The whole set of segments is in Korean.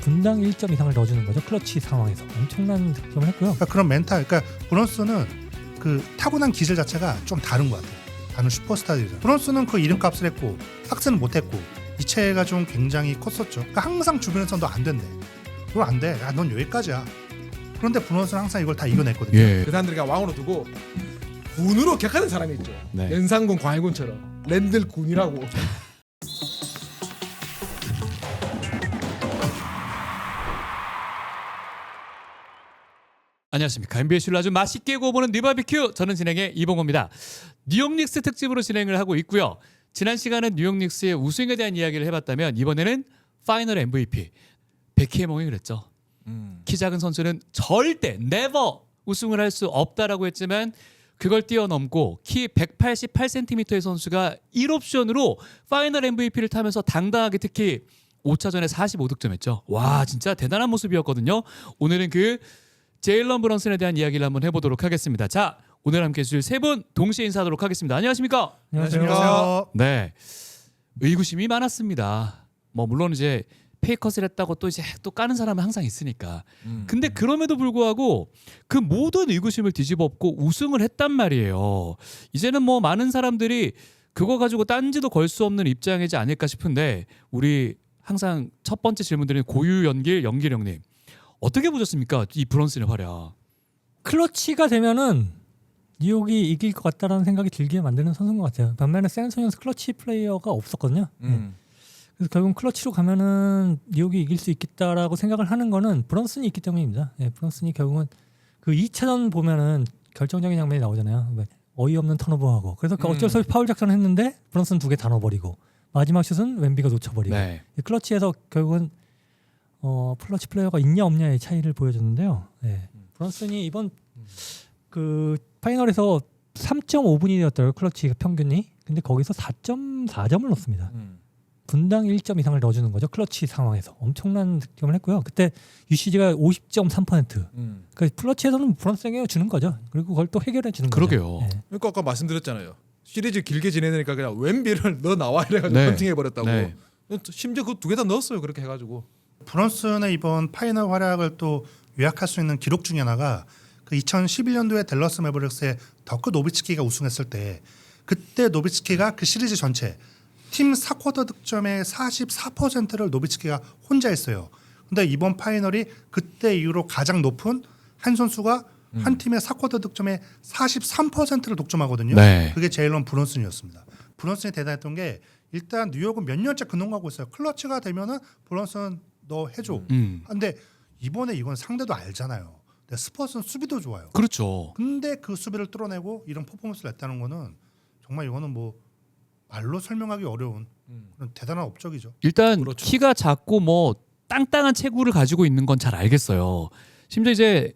분당 1점 이상을 넣어주는 거죠. 클러치 상황에서 엄청난 득점을 했고요. 그러니까 그런 멘탈, 그러니까 브런슨은 그 타고난 기질 자체가 좀 다른 것 같아요. 다른 슈퍼스타들이죠. 브런슨은 그 이름값을 했고 삭스는 못했고 이체가 좀 굉장히 컸었죠. 그러니까 항상 주변에서 너 안 된대. 너 안 돼. 야, 넌 여기까지야. 그런데 브런슨은 항상 이걸 다 이겨냈거든요. 예. 그 사람들이 왕으로 두고 군으로 격하는 사람이 있죠. 네. 연산군 광해군처럼 랜들 군이라고. 안녕하십니까. NBA 슈를 아주 맛있게 구워보는 뉴바비큐. 저는 진행의 이봉호입니다. 뉴욕 닉스 특집으로 진행을 하고 있고요. 지난 시간은 뉴욕 닉스의 우승에 대한 이야기를 해봤다면 이번에는 파이널 MVP 베키해몽이 그랬죠. 키 작은 선수는 절대 never 우승을 할 수 없다라고 했지만 그걸 뛰어넘고 키 188cm의 선수가 1옵션으로 파이널 MVP를 타면서 당당하게 특히 5차전에 45득점했죠. 와, 진짜 대단한 모습이었거든요. 오늘은 그 제일런 브런슨에 대한 이야기를 한번 해보도록 하겠습니다. 자, 오늘 함께 해주실 세 분 동시에 인사하도록 하겠습니다. 안녕하십니까? 안녕하세요. 네, 의구심이 많았습니다. 뭐 물론 이제 페이컷을 했다고 또 이제 또 까는 사람은 항상 있으니까. 근데 그럼에도 불구하고 그 모든 의구심을 뒤집어엎고 우승을 했단 말이에요. 이제는 뭐 많은 사람들이 그거 가지고 딴지도 걸 수 없는 입장이지 않을까 싶은데 우리 항상 첫 번째 질문드리는 고유 연길 형님 어떻게 보셨습니까? 이 브런슨의 활약. 클러치가 되면은 뉴욕이 이길 것 같다라는 생각이 들게 만드는 선수인 것 같아요. 반면에 샌안토니오에서 클러치 플레이어가 없었거든요. 그래서 결국 클러치로 가면은 뉴욕이 이길 수 있겠다라고 생각을 하는 거는 브런슨이 있기 때문입니다. 브런슨이 결국은 그 2차전 보면은 결정적인 장면이 나오잖아요. 어이없는 턴오버하고 그래서 어쩔 수 없이 파울 작전을 했는데 브런슨 2개 다 넣어버리고 마지막 슛은 웸비가 놓쳐버리고 네. 클러치에서 결국은 클러치 플레이어가 있냐 없냐의 차이를 보여줬는데요. 브런슨이 이번 그 파이널에서 3.5분이 되었더라고요. 클러치 평균이. 근데 거기서 4.4점을 넣습니다. 분당 1점 이상을 넣어주는 거죠. 클러치 상황에서 엄청난 득점을 했고요. 그때 UCG가 50.3%. 그러니까 클러치에서는 브런슨에게 주는 거죠. 그리고 그걸 또 해결해 주는 거죠. 그러게요. 그러니까 아까 말씀드렸잖아요. 시리즈 길게 지내니까 그냥 웸비를 너 나와 이래가지고 네. 헌팅해 버렸다고. 네. 심지어 그 2개 다 넣었어요. 그렇게 해가지고. 브런슨의 이번 파이널 활약을 또 요약할 수 있는 기록 중에 하나가 그 2011년도에 댈러스 매버릭스의 더크 노비츠키가 우승했을 때 그때 노비츠키가 그 시리즈 전체 팀 4쿼터 득점의 44%를 노비츠키가 혼자 했어요. 근데 이번 파이널이 그때 이후로 가장 높은 한 선수가 한 팀의 4쿼터 득점의 43%를 독점하거든요. 네. 그게 제일런 브런슨이었습니다. 브런슨이 대단했던 게 일단 뉴욕은 몇 년째 근홍하고 있어요. 클러치가 되면은 브런슨 너 해줘. 근데 이번에 이건 상대도 알잖아요. 근데 스퍼스는 수비도 좋아요. 그렇죠. 근데 그 수비를 뚫어내고 이런 퍼포먼스를 냈다는 거는 정말 이거는 뭐 말로 설명하기 어려운 그런 대단한 업적이죠. 일단 그렇죠. 키가 작고 뭐 땅땅한 체구를 가지고 있는 건 잘 알겠어요. 심지어 이제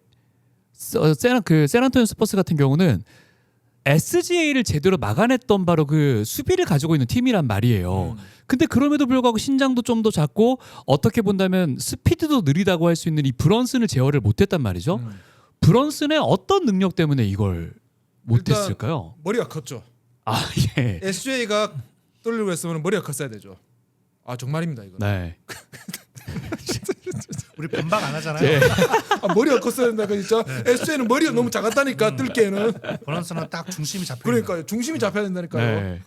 샌안토니오 스퍼스 같은 경우는 SGA를 제대로 막아냈던 바로 그 수비를 가지고 있는 팀이란 말이에요. 근데 그럼에도 불구하고 신장도 좀 더 작고 어떻게 본다면 스피드도 느리다고 할 수 있는 이 브런슨을 제어를 못했단 말이죠. 브런슨의 어떤 능력 때문에 이걸 못했을까요? 머리가 컸죠. 아 예. SJ가 뚫리고 했으면 머리가 컸어야 되죠. 아 정말입니다 이거. 네. 우리 반박 안 하잖아요. 예. 머리가 컸어야 된다. 진짜 SJ는 머리가 너무 작았다니까 뚫기에는. 브런슨은 딱 중심이 잡혀. 그러니까 중심이 잡혀야 된다니까요. 네.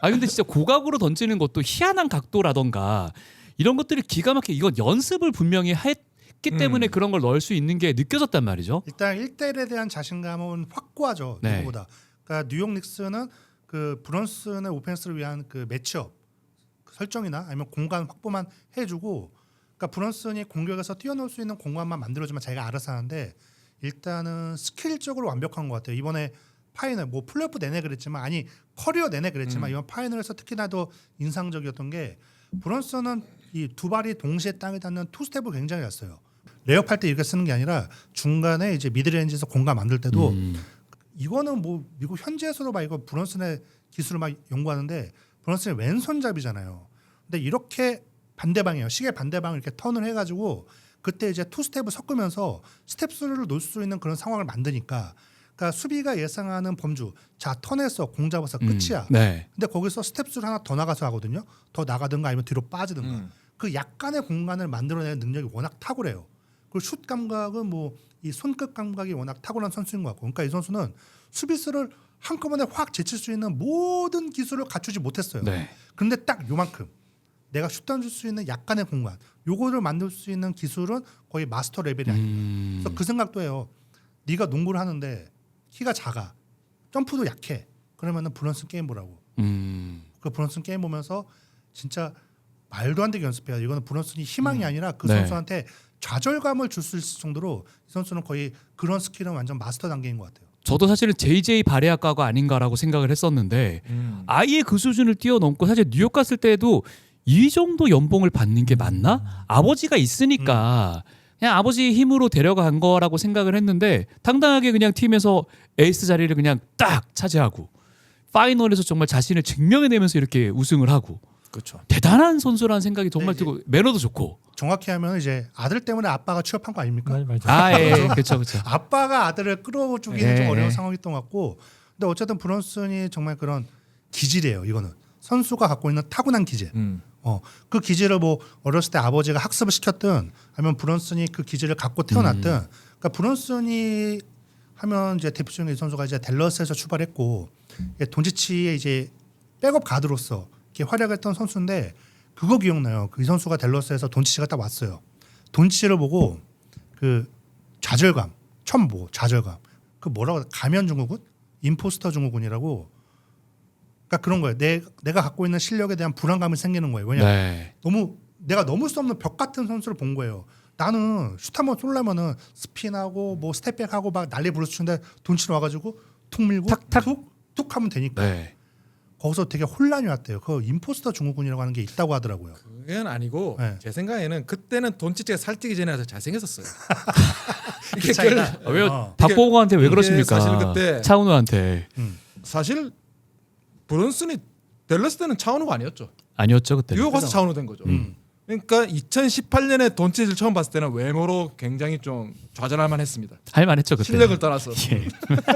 아 근데 진짜 고각으로 던지는 것도 희한한 각도라던가 이런 것들이 기가 막히게 이건 연습을 분명히 했기 때문에 그런 걸 넣을 수 있는 게 느껴졌단 말이죠. 일단 1대1에 대한 자신감은 확고하죠. 네. 누구보다. 그러니까 뉴욕 닉스는 그 브런슨의 오펜스를 위한 그 매치업 설정이나 아니면 공간 확보만 해주고, 그러니까 브런슨이 공격에서 뛰어놀 수 있는 공간만 만들어주면 자기가 알아서 하는데 일단은 스킬적으로 완벽한 것 같아요. 이번에 파이널 뭐 플레이오프 내내 그랬지만 아니 커리어 내내 그랬지만 이번 파이널에서 특히나 더 인상적이었던 게 브런슨은 이 두 발이 동시에 땅에 닿는 투 스텝을 굉장히 했어요. 레이업할 때 이렇게 쓰는 게 아니라 중간에 이제 미드레인지에서 공간 만들 때도 이거는 뭐 미국 현지에서도 막 이거 브런슨의 기술을 막 연구하는데 브런슨이 왼손잡이잖아요. 근데 이렇게 반대방이에요. 시계 반대방을 이렇게 턴을 해가지고 그때 이제 투 스텝을 섞으면서 스텝 수를 놓을 수 있는 그런 상황을 만드니까, 그러니까 수비가 예상하는 범주, 자 턴에서 공 잡아서 끝이야. 네. 근데 거기서 스텝 수를 하나 더 나가서 하거든요. 더 나가든가 아니면 뒤로 빠지든가. 그 약간의 공간을 만들어내는 능력이 워낙 탁월해요. 그리고 슛 감각은 뭐 이 손끝 감각이 워낙 탁월한 선수인 것 같고, 그러니까 이 선수는 수비수를 한꺼번에 확 제칠 수 있는 모든 기술을 갖추지 못했어요. 네. 그런데 딱 요만큼 내가 슛 던질 수 있는 약간의 공간, 요거를 만들 수 있는 기술은 거의 마스터 레벨이 아닙니다. 그래서 그 생각도 해요. 네가 농구를 하는데 키가 작아, 점프도 약해. 그러면은 브런슨 게임 보라고. 그 브런슨 게임 보면서 진짜 말도 안 되게 연습해요. 이거는 브런슨이 희망이 아니라 그 네. 선수한테 좌절감을 줄 수 있을 정도로 이 선수는 거의 그런 스킬은 완전 마스터 단계인 것 같아요. 저도 사실은 JJ 바레아과가 아닌가라고 생각을 했었는데 아예 그 수준을 뛰어넘고 사실 뉴욕 갔을 때도 이 정도 연봉을 받는 게 맞나? 아버지가 있으니까 그냥 아버지 힘으로 데려간 거라고 생각을 했는데 당당하게 그냥 팀에서 에이스 자리를 그냥 딱 차지하고 파이널에서 정말 자신을 증명해내면서 이렇게 우승을 하고 그렇죠. 대단한 선수라는 생각이 정말 네, 들고 매너도 좋고 정확히 하면 이제 아들 때문에 아빠가 취업한 거 아닙니까? 맞아. 아 예 그렇죠 그렇죠 아빠가 아들을 끌어주기는 예. 좀 어려운 상황이었던 것 같고, 근데 어쨌든 브런슨이 정말 그런 기질이에요. 이거는 선수가 갖고 있는 타고난 기질. 그 기질을 뭐 어렸을 때 아버지가 학습을 시켰든 아니면 브런슨이 그 기질을 갖고 태어났든, 그러니까 브런슨이 하면 이제 대표적인 이 선수가 이제 댈러스에서 출발했고 돈치치의 이제 백업 가드로서 이렇게 활약했던 선수인데, 그거 기억나요. 이 선수가 댈러스에서 돈치치가 딱 왔어요. 돈치치를 보고 그 좌절감, 처음 보고 좌절감. 그 뭐라고 가면 증후군, 임포스터 증후군이라고. 그러니까 그런 거예요. 내가 갖고 있는 실력에 대한 불안감이 생기는 거예요. 왜냐? 네. 내가 넘을 수 없는 벽 같은 선수를 본 거예요. 나는 슛 한번 쏠려면은 스핀하고 뭐 스텝백하고 막 난리 부르스 추는데 돈치러 와가지고 툭 밀고 탁. 툭 하면 되니까. 네. 거기서 되게 혼란이 왔대요. 그 임포스터 증후군이라고 하는 게 있다고 하더라고요. 그건 아니고 네. 제 생각에는 그때는 돈치치가 살찌기 전에 아주 잘생겼었어요. 그 차이가. 아, 왜 어. 박보고한테 왜 이게 그러십니까? 사실 그때- 차은우한테 사실 브런슨이 댈러스 때는 차은우가 아니었죠. 아니었죠 그때. 뉴욕 와서 차은우 된 거죠. 그러니까 2018년에 돈치치를 처음 봤을 때는 외모로 굉장히 좀 좌절할 만했습니다. 할만했죠 그때. 실력을 떠나서. 예.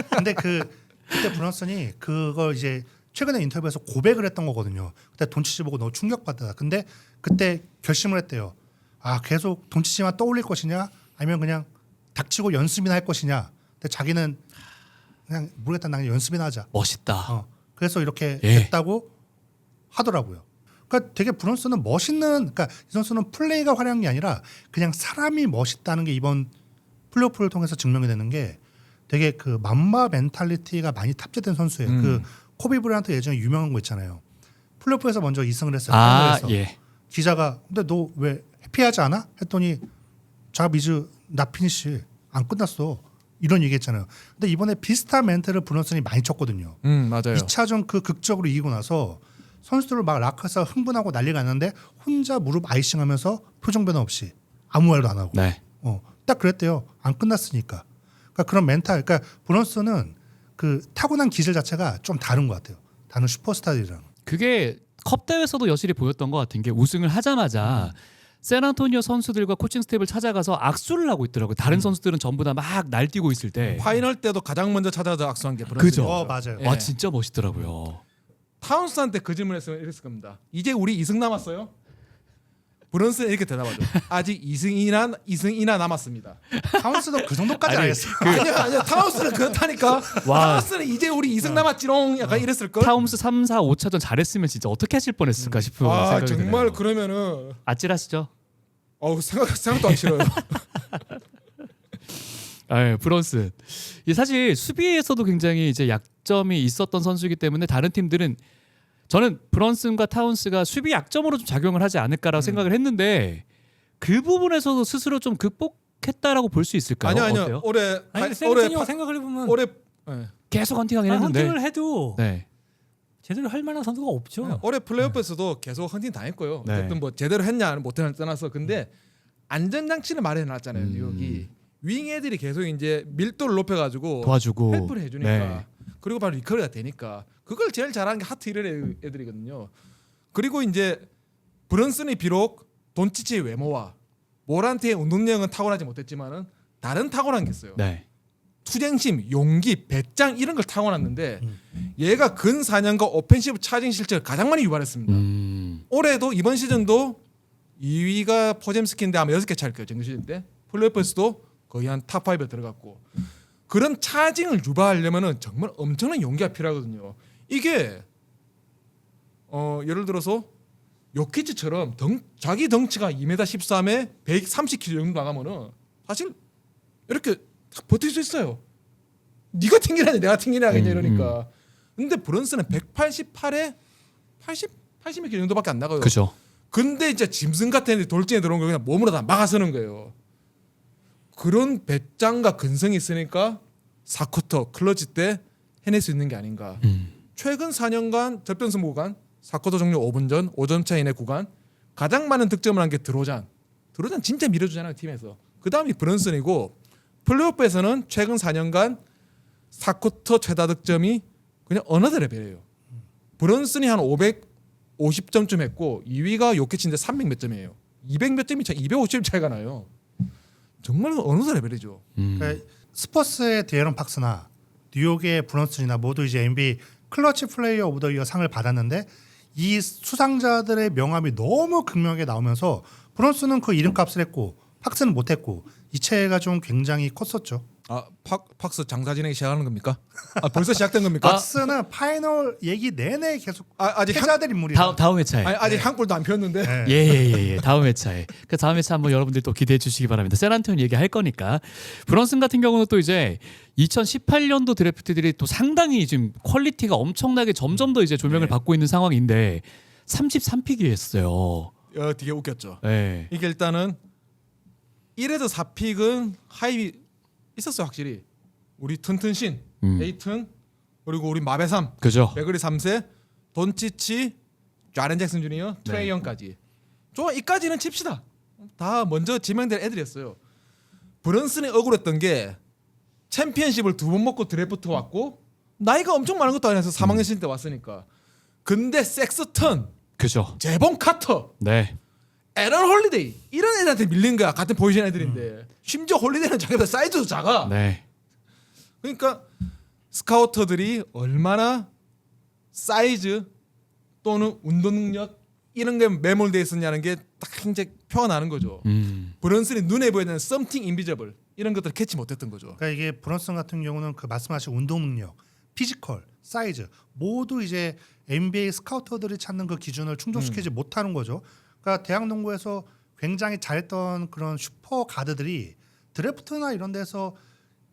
근데 그때 브런슨이 그걸 이제 최근에 인터뷰에서 고백을 했던 거거든요. 그때 돈치치 보고 너 충격받다. 근데 그때 결심을 했대요. 아 계속 돈치치만 떠올릴 것이냐, 아니면 그냥 닥치고 연습이나 할 것이냐. 근데 자기는 그냥 모르겠다, 나 그냥 연습이나 하자. 멋있다. 그래서 이렇게 예. 됐다고 하더라고요. 그러니까 되게 브런슨은 멋있는, 그러니까 이 선수는 플레이가 화려한 게 아니라 그냥 사람이 멋있다는 게 이번 플레이오프를 통해서 증명이 되는 게, 되게 그 맘마 멘탈리티가 많이 탑재된 선수예요. 그 코비 브라이언트 예전에 유명한 거 있잖아요. 플레이오프에서 먼저 2승을 했어요. 아 파이널에서. 예. 기자가 근데 너 왜 해피하지 않아? 했더니 자비즈 나 피니시 안 끝났어. 이런 얘기했잖아요. 근데 이번에 비슷한 멘트를 브런슨이 많이 쳤거든요. 맞아요. 2차전 그 극적으로 이기고 나서 선수들을 막 락해서 흥분하고 난리가 났는데 혼자 무릎 아이싱하면서 표정 변화 없이 아무 말도 안 하고. 네. 딱 그랬대요. 안 끝났으니까. 그러니까 그런 멘탈. 그러니까 브런슨은 그 타고난 기질 자체가 좀 다른 것 같아요. 다른 슈퍼스타들이랑. 그게 컵 대회에서도 여실히 보였던 것 같은 게 우승을 하자마자 샌안토니오 선수들과 코칭 스텝을 찾아가서 악수를 하고 있더라고요. 다른 선수들은 전부 다 막 날뛰고 있을 때. 파이널 때도 가장 먼저 찾아서 악수한 게 브런슨이죠. 그죠. 맞아요. 예. 와 진짜 멋있더라고요. 타운스한테 그 질문을 했으면 이랬을 겁니다. 이제 우리 2승 남았어요? 브런슨 이렇게 대답하죠. 아직 2승이나 남았습니다. 타운스도 그 정도까지 안 했어요. 아니야. 타운스는 그렇다니까. 와. 타운스는 이제 우리 2승 남았지롱. 약간 이랬을 걸. 타움스 3, 4, 5차전 잘했으면 진짜 어떻게 하실 뻔했을까 싶은 아 생각이 정말 드네요. 그러면은 아찔하시죠? 생각도 안 싫어요. 아, 브런슨. 이 사실 수비에서도 굉장히 이제 약점이 있었던 선수이기 때문에 다른 팀들은 저는 브런슨과 타운스가 수비 약점으로 좀 작용을 하지 않을까라고 생각을 했는데 그 부분에서도 스스로 좀 극복했다라고 볼 수 있을까요? 아니요. 어때요? 올해 아니 샌토니오 생각을 해보면 올해 예. 계속 헌팅하긴 했는데. 헌팅을 해도 네. 제대로 할 만한 선수가 없죠. 올해 플레이오프에서도 계속 헌팅 당했고요. 네. 어쨌든 뭐 제대로 했냐 못했냐 떠나서 근데 안전장치를 마련해놨잖아요. 뉴욕이 윙 애들이 계속 이제 밀도를 높여가지고 도와주고 헬프를 해주니까 네. 그리고 바로 리커리가 되니까 그걸 제일 잘하는 게 하트 이런 애들이거든요. 그리고 이제 브런슨이 비록 돈치치의 외모와 모란트의 운동량은 타고나지 못했지만은 다른 타고난 게 있어요. 네. 투쟁심, 용기, 배짱 이런 걸 타고났는데 얘가 근 4년간 오펜시브 차징 실책을 가장 많이 유발했습니다. 올해도 이번 시즌도 2위가 포젬스키인데 아마 6개 차일 거예요. 정규 시즌 때. 플레이오프에서도 거의 한 탑 5에 들어갔고 그런 차징을 유발하려면은 정말 엄청난 용기가 필요하거든요. 이게 예를 들어서 요키치처럼 자기 덩치가 2m 13에 130kg 정도 나가면은 사실 이렇게 버틸 수 있어요. 네가 튕기라니 내가 튕기라니 이러니까. 근데 브런슨은 188에 80몇 킬로 정도밖에 안 나가요. 그죠. 근데 이제 짐승 같은 애들이 돌진에 들어온 거 그냥 몸으로 다 막아서는 거예요. 그런 배짱과 근성이 있으니까 4쿼터 클러치 때 해낼 수 있는 게 아닌가. 최근 4년간 접전승부 구간 4쿼터 종료 5분 전 5점 차 이내 구간 가장 많은 득점을 한 게 드로잔 진짜 밀어주잖아요 팀에서. 그 다음이 브런슨이고 플레이오프에서는 최근 4년간 4쿼터 최다 득점이 그냥 어느덧 레벨이에요. 브런슨이 한 550점쯤 했고 2위가 요키치인데 300 몇 점이에요. 200 몇 점이 250점 차이가 나요. 정말 어느덧 레벨이죠. 그러니까 스퍼스의 디에런 팍스나 뉴욕의 브런슨이나 모두 이제 NBA 클러치 플레이어 오브 더 이어 상을 받았는데 이 수상자들의 명함이 너무 극명하게 나오면서 브런슨은 그 이름값을 했고 팍스는 못했고 이 차이가 좀 굉장히 컸었죠. 팍스 장사 진행이 시작하는 겁니까? 벌써 시작된 겁니까? 팍스는 파이널 얘기 내내 계속 아직 패자들 인물이에요. 다음 회차에. 아직 한 골도 안 폈는데. 네. 예. 다음 회차에. 그 다음 회차 한번 여러분들 또 기대해 주시기 바랍니다. 샌안토니 얘기할 거니까. 브런슨 같은 경우는 또 이제 2018년도 드래프트들이 또 상당히 지금 퀄리티가 엄청나게 점점 더 이제 조명을 받고 있는 상황인데 33픽이었어요. 되게 웃겼죠. 네. 이게 일단은 1에서 4픽은 하입이 있었어요 확실히. 우리 튼튼신, 에이튼 그리고 우리 마베삼, 그죠. 베그리 3세, 돈치치, 자렌 잭슨 주니어, 트레이 영까지. 좋아 이까지는 칩시다. 다 먼저 지명된 애들이었어요. 브런슨이 억울했던 게 챔피언십을 2번 먹고 드래프트 왔고 나이가 엄청 많은 것도 아니라서 3학년 시즌 때 왔으니까. 근데 섹스턴, 그죠. 제본 카터, 네. 에런 홀리데이 이런 애들한테 밀린 거야. 같은 포지션 애들인데 심지어 홀리데이는 자기보다 사이즈도 작아. 네. 그러니까 스카우터들이 얼마나 사이즈 또는 운동 능력 이런 게 매몰돼 있었냐는 게 딱 이제 표가 나는 거죠. 브런슨이 눈에 보이는 something invisible 이런 것들을 캐치 못했던 거죠. 그러니까 이게 브런슨 같은 경우는 그 말씀하신 운동 능력, 피지컬, 사이즈 모두 이제 NBA 스카우터들이 찾는 그 기준을 충족시키지 못하는 거죠. 그러니까 대학 농구에서 굉장히 잘했던 그런 슈퍼 가드들이 드래프트나 이런 데서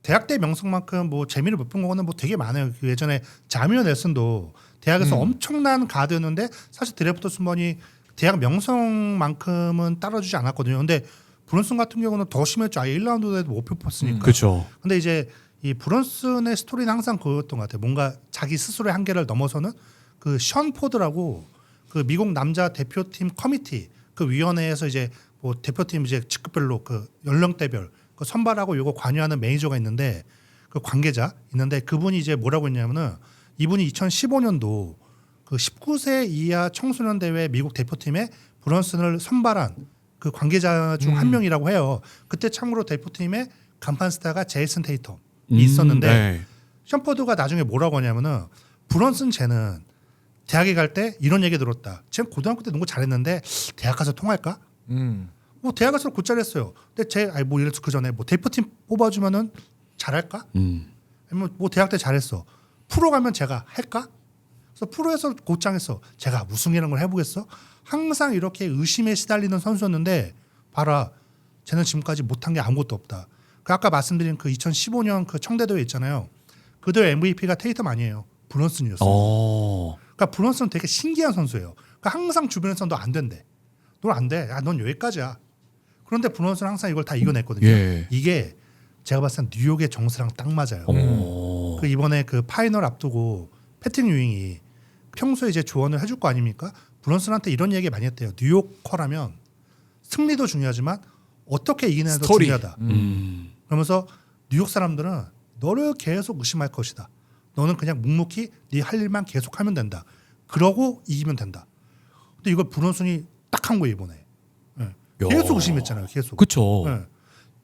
대학 때 명성만큼 뭐 재미를 못 본 거는 뭐 되게 많아요. 그 예전에 자미오 넬슨도 대학에서 엄청난 가드였는데 사실 드래프트 순번이 대학 명성만큼은 따라주지 않았거든요. 근데 브런슨 같은 경우는 더 심했죠. 아예 1라운드에도 못 뽑혔으니까. 그죠. 근데 이제 이 브런슨의 스토리는 항상 그거였던 것 같아요. 뭔가 자기 스스로의 한계를 넘어서는 그 션 포드라고 그 미국 남자 대표팀 커미티 그 위원회에서 이제 뭐 대표팀 이제 직급별로 그 연령대별 그 선발하고 요거 관여하는 매니저가 있는데 그 관계자 있는데 그분이 이제 뭐라고 했냐면은 이분이 2015년도 그 19세 이하 청소년 대회 미국 대표팀에 브런슨을 선발한 그 관계자 중 한 명이라고 해요. 그때 참고로 대표팀에 간판 스타가 제이슨 테이텀이 있었는데 네. 션 포드가 나중에 뭐라고 하냐면은 브런슨 쟤는 대학에 갈 때 이런 얘기 들었다. 쟤는 고등학교 때 농구 잘했는데 대학 가서 통할까? 뭐 대학 가서 곧잘했어요. 근데 뭐 예를 들어서 그 전에 뭐 대표팀 뽑아주면은 잘할까? 아니면 뭐 대학 때 잘했어. 프로 가면 제가 할까? 그래서 프로에서 곧장했어. 제가 우승이라는 걸 해보겠어? 항상 이렇게 의심에 시달리는 선수였는데 봐라, 쟤는 지금까지 못한 게 아무것도 없다. 그 아까 말씀드린 그 2015년 그 청대대회 있잖아요. 그 대회 MVP가 테이텀 아니에요. 브런슨이었어요. 그러니까 브런슨은 되게 신기한 선수예요. 그러니까 항상 주변에서 너 안 된대. 넌 안 돼. 야, 넌 여기까지야. 그런데 브런슨은 항상 이걸 다 이겨냈거든요. 예. 이게 제가 봤을 땐 뉴욕의 정수랑 딱 맞아요. 그 이번에 그 파이널 앞두고 패트릭 유잉이 평소에 이제 조언을 해줄 거 아닙니까? 브런슨한테 이런 얘기 많이 했대요. 뉴요커라면 승리도 중요하지만 어떻게 이기느냐도 스토리. 중요하다. 그러면서 뉴욕 사람들은 너를 계속 의심할 것이다. 너는 그냥 묵묵히 네 할 일만 계속하면 된다. 그러고 이기면 된다. 근데 이걸 브런슨이 딱 한 거예요 이번에. 네. 계속 의심했잖아요. 계속. 그쵸. 네.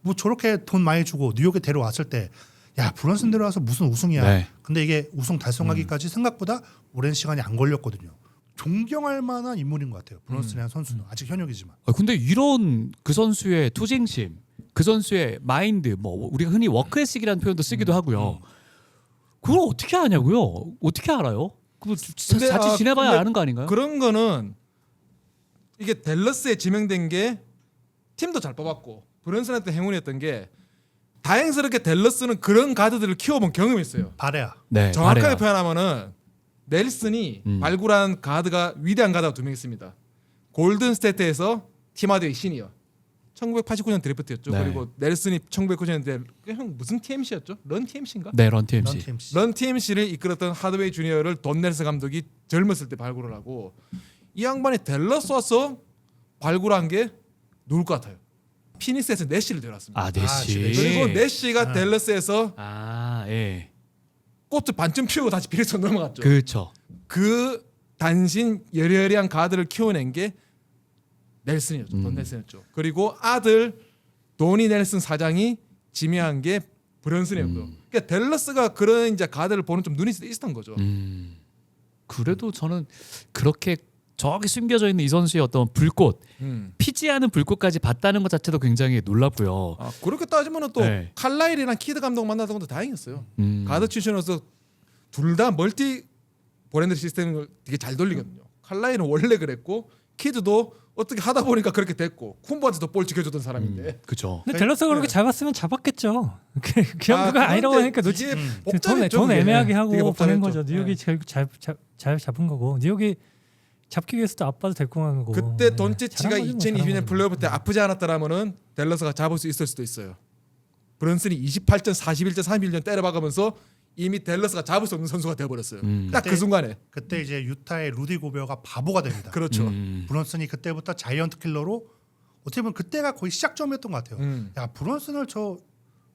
뭐 저렇게 돈 많이 주고 뉴욕에 데려왔을 때 야 브런슨 데려와서 무슨 우승이야. 네. 근데 이게 우승 달성하기까지 생각보다 오랜 시간이 안 걸렸거든요. 존경할 만한 인물인 것 같아요. 브런슨이라는 선수는 아직 현역이지만. 근데 이런 그 선수의 투쟁심, 그 선수의 마인드, 뭐 우리가 흔히 워크에식이라는 표현도 쓰기도 하고요. 그걸 어떻게 아냐고요? 어떻게 알아요? 그거 근데, 같이 지내봐야 근데 아는 거 아닌가요? 그런 거는 이게 댈러스에 지명된 게 팀도 잘 뽑았고 브런슨한테 행운이었던 게 다행스럽게 댈러스는 그런 가드들을 키워본 경험이 있어요. 바레아. 네, 정확하게 말해요. 표현하면은 넬슨이 발굴한 가드가 위대한 가드가 2명 있습니다. 골든 스테이트에서 티마드의 시니어 1989년 드래프트였죠. 네. 그리고 넬슨이 1990년대 형 무슨 TMC였죠? 런 TMC인가? 네, 런 TMC. 런 TMC. 런 TMC를 이끌었던 하드웨이 주니어를 돈 넬슨 감독이 젊었을 때 발굴을 하고 이 양반이 댈러스 와서 발굴한 게 누굴 것 같아요? 피닉스에서 내시를 데려왔습니다. 아, 네시. 그리고 내시가 아. 댈러스에서 아, 예. 꽃을 반쯤 피우고 다시 비리스톤 넘어갔죠. 그렇죠. 그 단신 여리여리한 가드를 키워낸 게 넬슨이었죠. 돈 넬슨이었죠. 그리고 아들 도니 넬슨 사장이 지명한 게 브런슨이었고요. 그러니까 댈러스가 그런 이제 가드를 보는 좀 눈이 있었던 거죠. 그래도 저는 그렇게 저기 숨겨져 있는 이 선수의 어떤 불꽃, 피지 않은 불꽃까지 봤다는 것 자체도 굉장히 놀랍고요. 아, 그렇게 따지면은 또 네. 칼라일이랑 키드 감독 만나서 것도 다행이었어요. 음. 가드 출신으로서 둘 다 멀티 브랜드 시스템을 되게 잘 돌리거든요. 칼라일은 원래 그랬고 키드도 어떻게 하다 보니까 그렇게 됐고 쿤보한테도 볼 지켜줬던 사람인데. 그죠. 근데 델러스가 그렇게 잡았으면 잡았겠죠. 그냥 그거 아니라고 그런데 하니까 놓치. 이게 돈 복잡했죠, 그게. 애매하게 되게 하고 보낸 복잡했죠. 거죠. 뉴욕이 네. 잘 잡은 거고. 뉴욕이 잡기 위해서도 아빠도 데리고 간 거고. 그때 네. 돈치치가 잘한 거지 뭐, 잘한 2022년 거지 플레이오프 때 아프지 않았더라면은 댈러스가 잡을 수 있을 수도 있어요. 브런슨이 28점, 41점, 31점 때려박으면서 이미 댈러스가 잡을 수 없는 선수가 되어버렸어요. 딱 그 그때- 순간에. 그때 이제 유타의 루디 고베어가 바보가 됩니다. 그렇죠. 브런슨이 그때부터 자이언트 킬러로 어떻게 보면 그때가 거의 시작점이었던 것 같아요. 야 브런슨을 저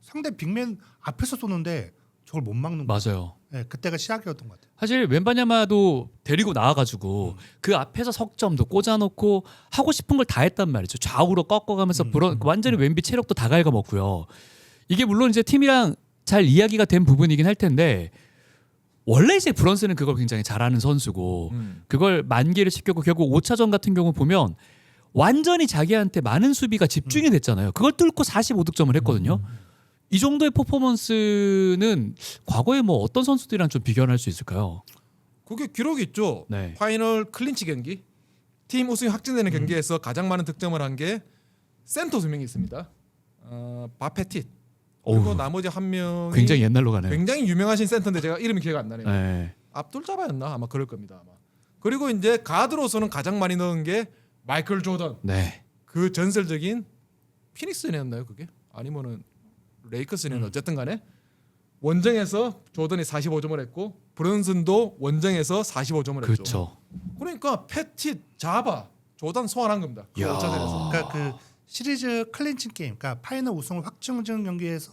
상대 빅맨 앞에서 쏘는데 저걸 못 막는 거. 맞아요. 네, 그때가 시작이었던 것 같아요. 사실 웬바냐마도 데리고 나와가지고 그 앞에서 석점도 꽂아놓고 하고 싶은 걸 다 했단 말이죠. 좌우로 꺾어가면서 완전히 웬비 체력도 다 갉아먹고요. 이게 물론 이제 팀이랑 잘 이야기가 된 부분이긴 할 텐데 원래 이제 브런슨은 그걸 굉장히 잘하는 선수고 그걸 만개를 시켰고 결국 5차전 같은 경우 보면 완전히 자기한테 많은 수비가 집중이 됐잖아요. 그걸 뚫고 45득점을 했거든요. 이 정도의 퍼포먼스는 과거에 뭐 어떤 선수들이랑 좀 비교할 수 있을까요? 그게 기록이 있죠. 네. 파이널 클린치 경기, 팀 우승이 확정되는 경기에서 가장 많은 득점을 한 게 센터 2명이 있습니다. 바페tit 그리고 어우, 나머지 한 명이 굉장히 옛날로 가네요. 굉장히 유명하신 센터인데 제가 이름이 기억 안 나네요. 네. 압둘 자바였나 아마 그럴 겁니다. 아마. 그리고 이제 가드로서는 가장 많이 넣은 게 마이클 조던. 네. 그 전설적인 피닉스였나요 그게? 아니면은 레이커스는 어쨌든 간에 원정에서 조던이 45점을 했고 브런슨도 원정에서 45점을 했죠. 그렇죠. 그러니까 패티, 자바, 조던 소환한 겁니다. 그 야. 5차전에서. 그러니까 그 시리즈 클린칭 게임, 그러니까 파이널 우승을 확정지은 경기에서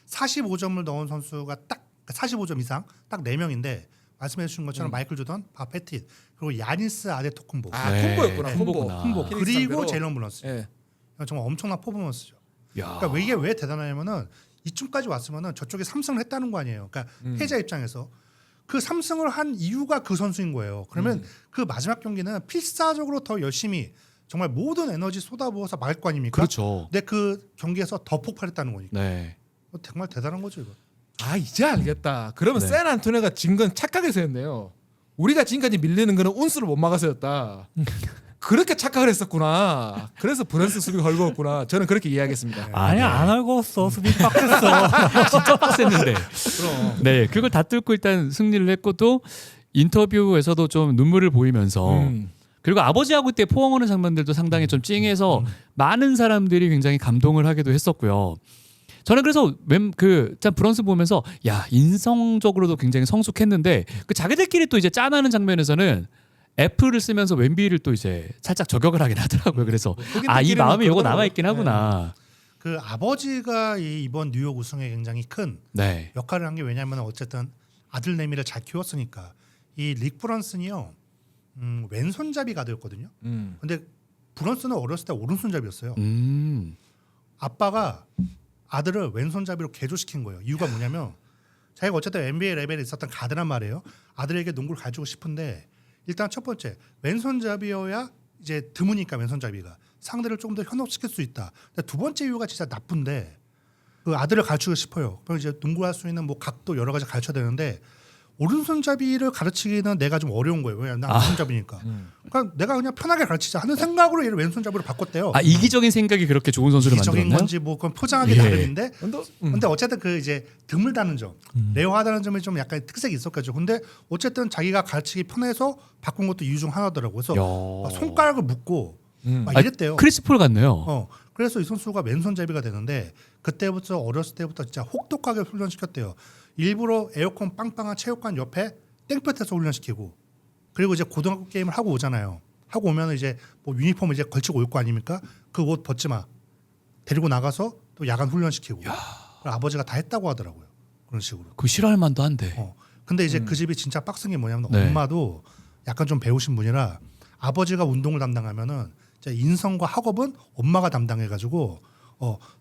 45점을 넣은 선수가 딱 45점 이상 딱 4명인데 말씀해 주신 것처럼 마이클 조던, 바페tit 그리고 야니스 아데토쿤보, 아 네. 콤보였구나. 콤보구나. 콤보 피닉스 그리고 상대로. 제일런 브런슨. 예. 정말 엄청난 퍼포먼스죠. 야. 그러니까 이게 왜 대단하냐면은 이쯤까지 왔으면은 저쪽에 3승을 했다는 거 아니에요. 그러니까 패자 입장에서 그 3승을 한 이유가 그 선수인 거예요. 그러면 그 마지막 경기는 필사적으로 더 열심히 정말 모든 에너지 쏟아부어서 막을 거 아닙니까? 그렇죠. 근데 그 경기에서 더 폭발했다는 거니까 네. 정말 대단한 거죠 이거. 아 이제 알겠다. 그러면 네. 샌 안토니오가 진 건 착각해서였네요. 우리가 지금까지 밀리는 거는 운수를 못 막아서였다. 그렇게 착각을 했었구나. 그래서 브런슨 수비가 헐거웠구나. 저는 그렇게 이해하겠습니다. 아니야 네. 안 헐거웠어. 수비 빡셌어. 진짜 빡셌는데. 그럼. 네, 그걸 다 뚫고 일단 승리를 했고 또 인터뷰에서도 좀 눈물을 보이면서 그리고 아버지하고 때 포옹하는 장면들도 상당히 좀 찡해서 많은 사람들이 굉장히 감동을 하기도 했었고요. 저는 그래서 참 브런슨 보면서 야 인성적으로도 굉장히 성숙했는데 그 자기들끼리 또 이제 짠하는 장면에서는 F를 쓰면서 웬비를 또 이제 살짝 저격을 하긴 하더라고요. 그래서 아 이 마음이 요거 남아 있긴 하구나. 그 아버지가 이번 뉴욕 우승에 굉장히 큰 네. 역할을 한 게 왜냐하면 어쨌든 아들 내미를 잘 키웠으니까 이 릭 브런슨이요 왼손잡이 가드였거든요. 근데 브런슨은 어렸을 때 오른손잡이였어요. 아빠가 아들을 왼손잡이로 개조시킨 거예요. 이유가 뭐냐면 자기가 어쨌든 NBA 레벨에 있었던 가드란 말이에요. 아들에게 농구를 가지고 싶은데 일단 첫 번째 왼손잡이여야 이제 드무니까 왼손잡이가 상대를 조금 더 현혹시킬 수 있다. 근데 두 번째 이유가 진짜 나쁜데 그 아들을 가르치고 싶어요. 그럼 이제 농구할 수 있는 뭐 각도 여러 가지 가르쳐야 되는데 오른손잡이를 가르치기는 내가 좀 어려운 거예요. 왜냐면 나 왼손잡이니까. 그러니까 내가 그냥 편하게 가르치자 하는 생각으로 얘를 왼손잡이로 바꿨대요. 아 이기적인 생각이 그렇게 좋은 선수를 이기적인 만들었나요? 건지 뭐 그건 포장하기 예. 나름인데 근데 근데 어쨌든 그 이제 드물다는 점, 레어하다는 점이 좀 약간 특색이 있었겠죠. 근데 어쨌든 자기가 가르치기 편해서 바꾼 것도 이유 중 하나더라고. 그래서 야. 막 손가락을 묶고 막 아, 이랬대요. 크리스 폴 같네요. 그래서 이 선수가 왼손잡이가 되는데 그때부터 어렸을 때부터 진짜 혹독하게 훈련시켰대요. 일부러 에어컨 빵빵한 체육관 옆에 땡볕에서 훈련시키고 그리고 이제 고등학교 게임을 하고 오잖아요. 하고 오면 이제 뭐 유니폼 이제 걸치고 올 거 아닙니까? 그 옷 벗지 마. 데리고 나가서 또 야간 훈련시키고. 아버지가 다 했다고 하더라고요. 그런 식으로. 그 싫어할 만도 한데. 근데 이제 그 집이 진짜 빡센 게 뭐냐면 네. 엄마도 약간 좀 배우신 분이라 아버지가 운동을 담당하면은 이제 인성과 학업은 엄마가 담당해가지고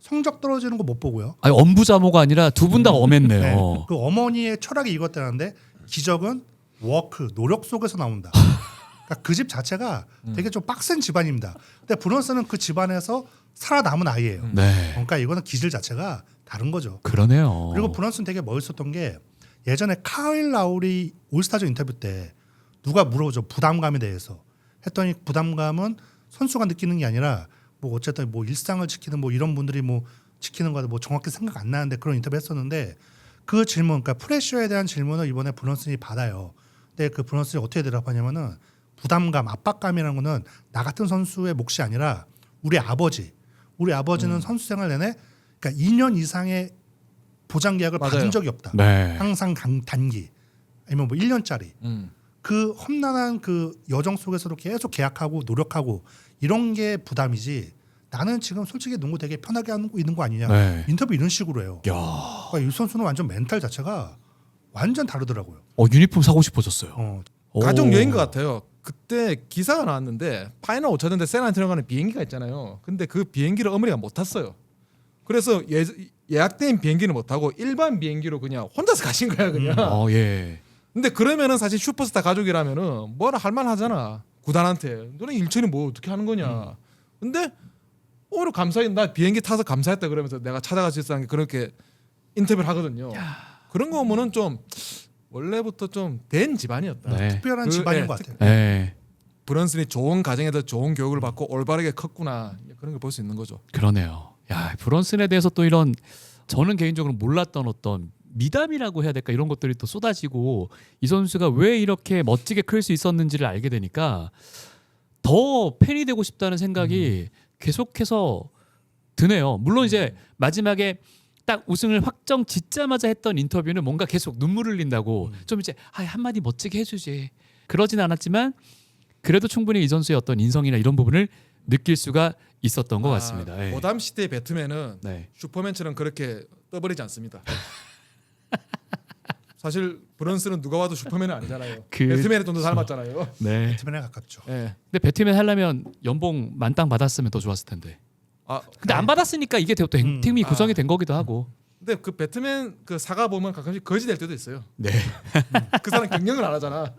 성적 떨어지는 거 못 보고요. 아니 엄부자모가 아니라 두 분 다 엄했네요. 네. 그 어머니의 철학이 이것다는데 기적은 워크 노력 속에서 나온다. 그러니까 그 집 자체가 되게 좀 빡센 집안입니다. 근데 브론스는 그 집안에서 살아남은 아이예요. 네. 그러니까 이거는 기질 자체가 다른 거죠. 그러네요. 그리고 브런스는 되게 멋있었던 게 예전에 카일 라우리 올스타전 인터뷰 때 누가 물어보죠. 부담감에 대해서 했더니 부담감은 선수가 느끼는 게 아니라 뭐 어쨌든 뭐 일상을 지키는 뭐 이런 분들이 뭐 지키는 거다 뭐 정확히 생각 안 나는데 그런 인터뷰 했었는데 그 질문 그러니까 프레셔에 대한 질문을 이번에 브런슨이 받아요. 근데 그 브런슨이 어떻게 대답하냐면은 부담감, 압박감이라는 거는 나 같은 선수의 몫이 아니라 우리 아버지는 선수 생활 내내 그러니까 2년 이상의 보장 계약을 맞아요. 받은 적이 없다. 네. 항상 단기 아니면 뭐 1년짜리 그 험난한 그 여정 속에서도 계속 계약하고 노력하고 이런 게 부담이지 나는 지금 솔직히 농구 되게 편하게 하고 있는 거 아니냐. 네. 인터뷰 이런 식으로 해요. 야. 그러니까 이 선수는 완전 멘탈 자체가 완전 다르더라고요. 유니폼 사고 싶어졌어요. 가족 여행 것 같아요. 그때 기사가 나왔는데 파이널 5차전 때 샌안토니오 가는 비행기가 있잖아요. 근데 그 비행기를 어머니가 못 탔어요. 그래서 예약된 비행기는 못 타고 일반 비행기로 그냥 혼자서 가신 거야 그냥. 예. 근데 그러면은 사실 슈퍼스타 가족이라면은 뭐라 할 만하잖아. 구단한테 너는 일처리 뭐 어떻게 하는 거냐. 근데 오히려 감사해 나 비행기 타서 감사했다 그러면서 내가 찾아갈 수 있었다는 게 그렇게 인터뷰를 하거든요. 그런 거 보면은 좀 원래부터 좀 된 집안이었다. 네. 특별한 그, 집안인 예, 것 같아요. 네. 브런슨이 좋은 가정에서 좋은 교육을 받고 올바르게 컸구나 그런 걸 볼 수 있는 거죠. 그러네요. 야, 브런슨에 대해서 또 이런 저는 개인적으로 몰랐던 어떤 미담이라고 해야 될까 이런 것들이 또 쏟아지고 이 선수가 왜 이렇게 멋지게 클 수 있었는지를 알게 되니까 더 팬이 되고 싶다는 생각이 계속해서 드네요. 물론 이제 마지막에 딱 우승을 확정 짓자마자 했던 인터뷰는 뭔가 계속 눈물 흘린다고 좀 이제 한마디 멋지게 해주지 그러진 않았지만 그래도 충분히 이 선수의 어떤 인성이나 이런 부분을 느낄 수가 있었던 것 같습니다. 예. 고담 시대의 배트맨은 네. 슈퍼맨처럼 그렇게 떠버리지 않습니다. 사실 브런슨은 누가 와도 슈퍼맨은 아니잖아요. 배트맨에 좀 더 닮았잖아요. 네. 배트맨에 가깝죠. 예. 근데 배트맨 하려면 연봉 만땅 받았으면 더 좋았을 텐데. 근데 안 받았으니까 이게 또 팀이 구성이 된 거기도 하고. 근데 그 배트맨 그 사가 보면 가끔씩 거지 될 때도 있어요. 네. 그 사람 경영을 안 하잖아.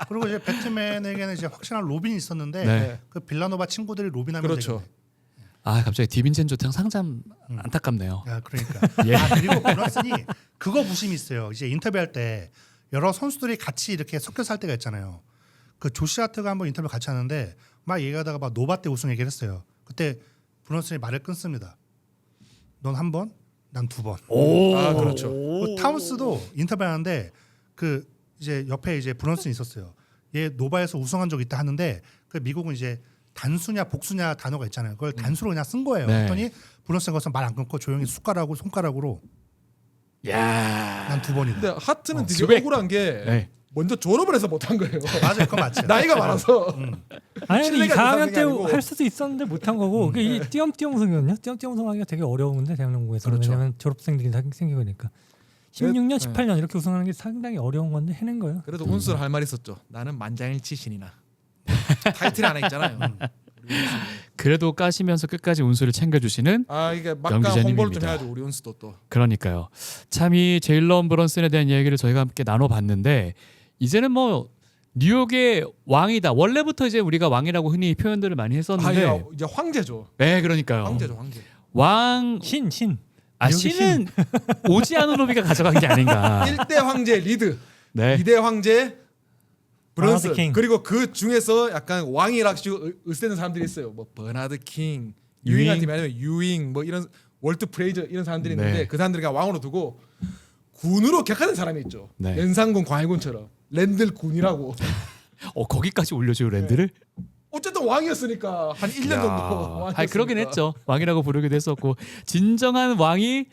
그리고 이제 배트맨에게는 이제 확실한 로빈이 있었는데 네. 그 빌라노바 친구들이 로빈하면 그렇죠. 되겠네. 갑자기 디빈첸조 상장 안타깝네요. 야, 그러니까. 예. 그리고 브런슨이 그거 부심이 있어요. 이제 인터뷰할 때 여러 선수들이 같이 이렇게 섞여서 할 때가 있잖아요. 그 조시 하트가 한번 인터뷰 같이 하는데 막 얘기하다가 막 노바 때 우승 얘기를 했어요. 그때 브런슨이 말을 끊습니다. 넌 한 번, 난 두 번. 그렇죠. 그 타운스도 인터뷰하는데 그 이제 옆에 이제 브런슨이 있었어요. 얘 노바에서 우승한 적 있다 하는데 그 미국은 이제 단수냐 복수냐 단어가 있잖아요. 그걸 단수로 그냥 쓴 거예요. 네. 그랬더니 브런슨 거기서 말 안 끊고 조용히 손가락으로 야. 난 두 번이다. 근데 하트는 되게 스웩. 억울한 게 네. 먼저 졸업을 해서 못한 거예요. 맞아요, 그거 맞죠. 나이가 많아서. 아니 신뢰가 4학년 있는 때 아니고. 할 수도 있었는데 못한 거고 이 띄엄띄엄성이거든요. 띄엄띄엄성 하기가 되게 어려운데 대한농구에서 그렇죠. 왜냐하면 졸업생들이 생기고 그러니까 16년, 네. 18년 이렇게 우승하는 게 상당히 어려운 건데 해낸 거예요. 그래도 운수를 할 말 있었죠. 나는 만장일치 신이나. 타이틀 안에 있잖아요. 그래도 까시면서 끝까지 운수를 챙겨주시는 이게 영 막강 홍보를 좀 기자님입니다. 해야죠. 우리 운수도 또. 그러니까요. 참 이 제일런 브런슨에 대한 이야기를 저희가 함께 나눠봤는데 이제는 뭐 뉴욕의 왕이다. 원래부터 이제 우리가 왕이라고 흔히 표현들을 많이 했었는데, 아, 이제 황제죠. 네, 그러니까요. 황제죠, 황제. 왕, 신. 아 뉴욕의 신은 오지 아누노비가 가져간 게 아닌가. 1대 황제 리드, 네. 2대 황제 브런슨, 버나드 킹. 그리고 그 중에서 약간 왕이라고 으쓰는 사람들이 있어요. 뭐 버나드 킹, 유잉한테 말하면 유잉, 뭐 이런 월트 프레이저 이런 사람들이 있는데 네. 그 사람들이 왕으로 두고 군으로 격하는 사람이 있죠. 네. 연산군 광해군처럼 랜들 군이라고. 거기까지 올려줘요 랜드를. 어쨌든 왕이었으니까 한 1년 정도. 왕이었으니까. 아 그러긴 했죠. 왕이라고 부르기도 했었고 진정한 왕이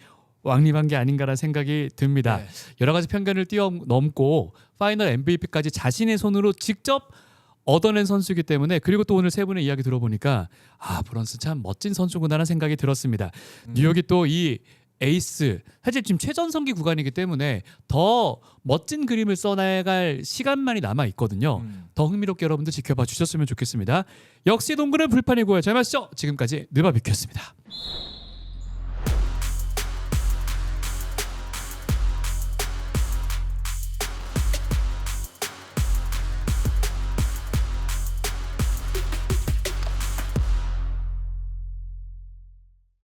왕림한 게 아닌가라는 생각이 듭니다. 네. 여러 가지 편견을 뛰어넘고 파이널 MVP까지 자신의 손으로 직접 얻어낸 선수이기 때문에 그리고 또 오늘 세 분의 이야기 들어보니까 아 브런슨 참 멋진 선수구나라는 생각이 들었습니다. 뉴욕이 또 이 에이스 사실 지금 최전성기 구간이기 때문에 더 멋진 그림을 써나갈 시간만이 남아 있거든요. 더 흥미롭게 여러분들 지켜봐 주셨으면 좋겠습니다. 역시 농구는 불판이고요. 잘 마시죠. 지금까지 느바비큐였습니다.